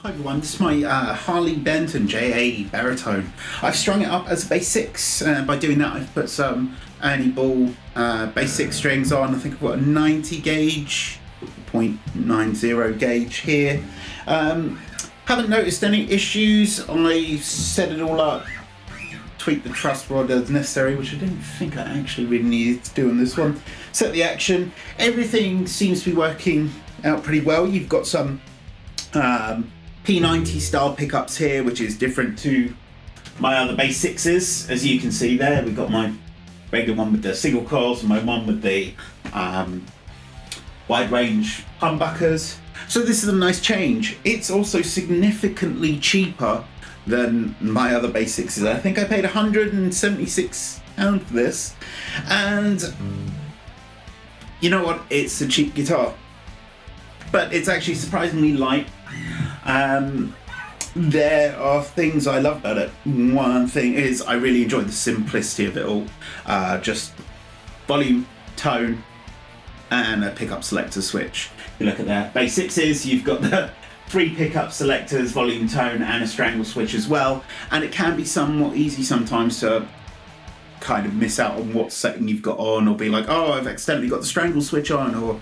Hi everyone, this is my Harley Benton J80 Baritone. I've strung it up as a bass 6. By doing that I've put some Ernie Ball bass 6 strings on. I think I've got a 90 gauge, 0.90 gauge here. Haven't noticed any issues. I set it all up, tweaked the truss rod as necessary, which I didn't think I actually really needed to do on this one. Set the action. Everything seems to be working out pretty well. You've got some P90 style pickups here, which is different to my other bass 6s. As you can see there, we've got my regular one with the single coils and my one with the wide range humbuckers. So this is a nice change. It's also significantly cheaper than my other bass 6s. I think I paid £176 for this, and you know what? It's a cheap guitar, but it's actually surprisingly light. There are things I love about it. One thing is I really enjoy the simplicity of it all. Just volume, tone, and a pickup selector switch. You look at that bass 6s, you've got the 3 pickup selectors, volume, tone, and a strangle switch as well. And it can be somewhat easy sometimes to kind of miss out on what setting you've got on, or be like, oh, I've accidentally got the strangle switch on, or,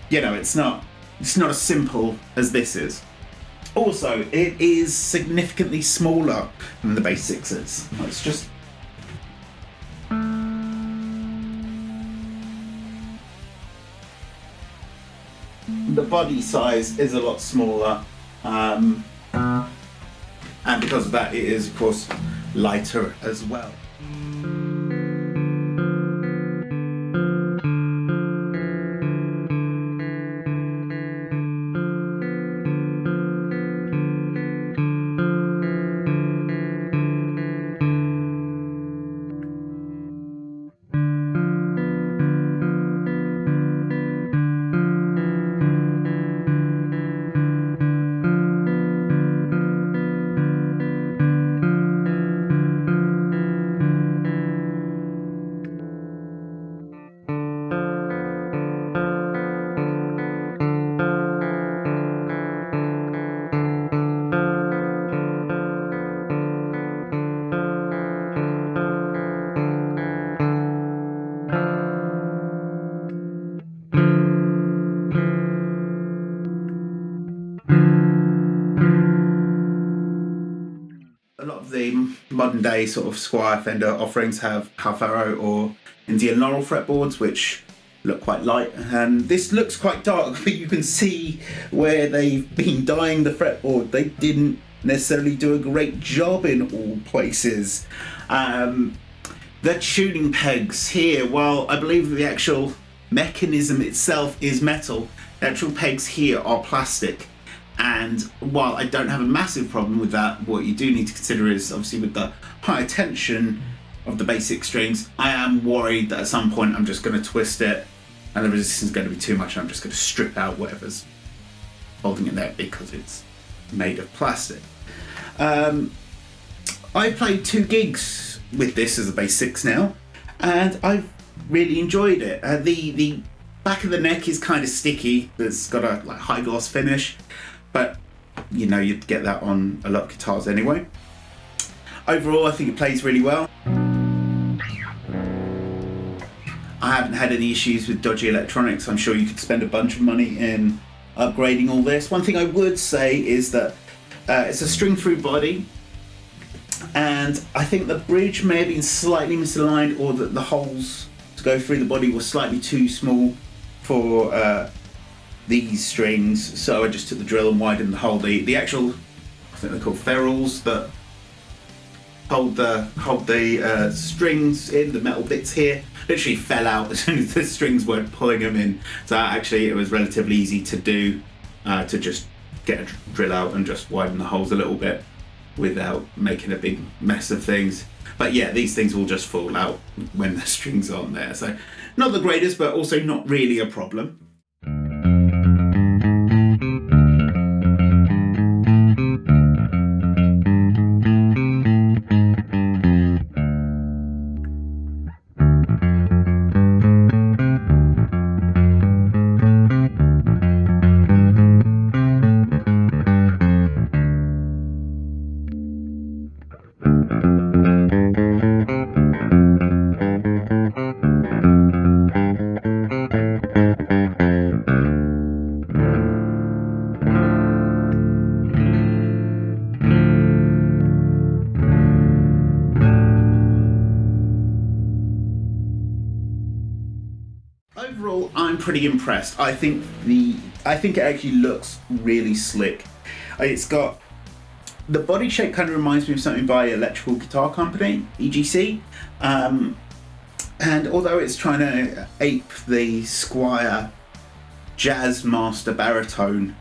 you know, it's not as simple as this is. Also, it is significantly smaller than the bass 6s. It's just the body size is a lot smaller, and because of that, it is of course lighter as well. A lot of the modern day sort of Squire Fender offerings have Half-Arrow or Indian Laurel fretboards, which look quite light, and this looks quite dark, but you can see where they've been dyeing the fretboard. They didn't necessarily do a great job in all places. The tuning pegs here, while I believe the actual mechanism itself is metal, the actual pegs here are plastic. And while I don't have a massive problem with that, what you do need to consider is obviously with the higher tension of the basic strings, I am worried that at some point I'm just going to twist it and the resistance is going to be too much, and I'm just going to strip out whatever's holding it there because it's made of plastic. I played 2 gigs with this as a bass 6 now, and I've really enjoyed it. The back of the neck is kind of sticky. It's got a high gloss finish, but you know, you'd get that on a lot of guitars anyway. Overall, I think it plays really well. I haven't had any issues with dodgy electronics. I'm sure you could spend a bunch of money in upgrading all this. One thing I would say is that it's a string-through body, and I think the bridge may have been slightly misaligned, or that the holes to go through the body were slightly too small for these strings, so I just took the drill and widened the hole. The actual, I think they're called ferrules, that hold the strings in, the metal bits here, literally fell out as soon as the strings weren't pulling them in. So actually it was relatively easy to do, to just get a drill out and just widen the holes a little bit without making a big mess of things. But yeah, these things will just fall out when the strings aren't there. So not the greatest, but also not really a problem. Overall, I'm pretty impressed. I think it actually looks really slick. It's got the body shape kind of reminds me of something by Electrical Guitar Company, EGC. And although it's trying to ape the Squier Jazz Master Baritone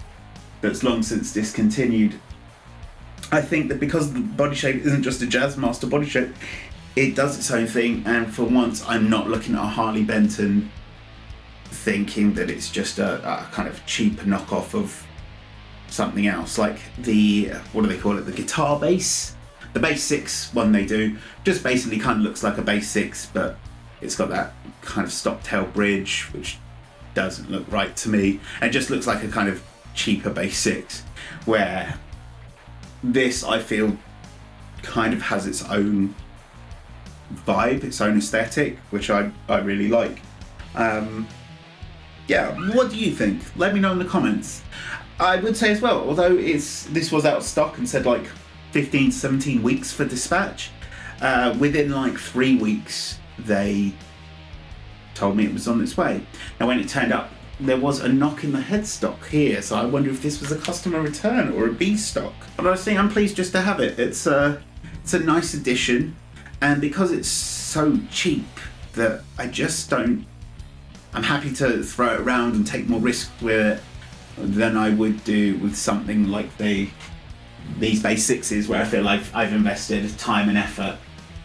that's long since discontinued, I think that because the body shape isn't just a Jazz Master body shape, it does its own thing. And for once, I'm not looking at a Harley Benton thinking that it's just a kind of cheap knockoff of something else, like the, what do they call it, the guitar bass? The bass 6 one they do just basically kind of looks like a bass 6, but it's got that kind of stop tail bridge, which doesn't look right to me. It just looks like a kind of cheaper bass 6, where this, I feel, kind of has its own vibe, its own aesthetic, which I really like. Yeah, what do you think? Let me know in the comments. I would say as well, although this was out of stock and said like 15 to 17 weeks for dispatch, within like 3 weeks they told me it was on its way. Now when it turned up, there was a knock in the headstock here, so I wonder if this was a customer return or a B stock. But I was saying I'm pleased just to have it. It's a nice addition, and because it's so cheap that I'm happy to throw it around and take more risk with it than I would do with something like these bass 6s, where I feel like I've invested time and effort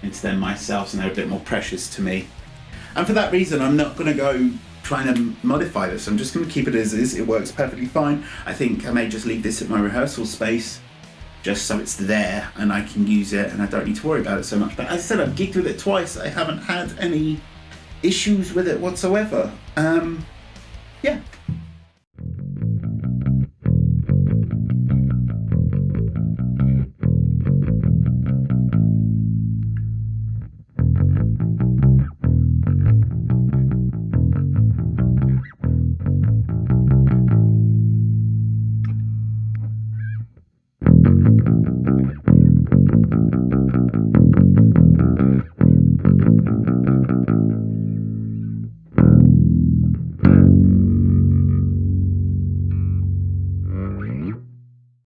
into them myself and they're a bit more precious to me. And for that reason, I'm not going to go trying to modify this. I'm just going to keep it as is. It works perfectly fine. I think I may just leave this at my rehearsal space just so it's there and I can use it and I don't need to worry about it so much. But as I said, I've gigged with it twice. I haven't had any issues with it whatsoever. Yeah,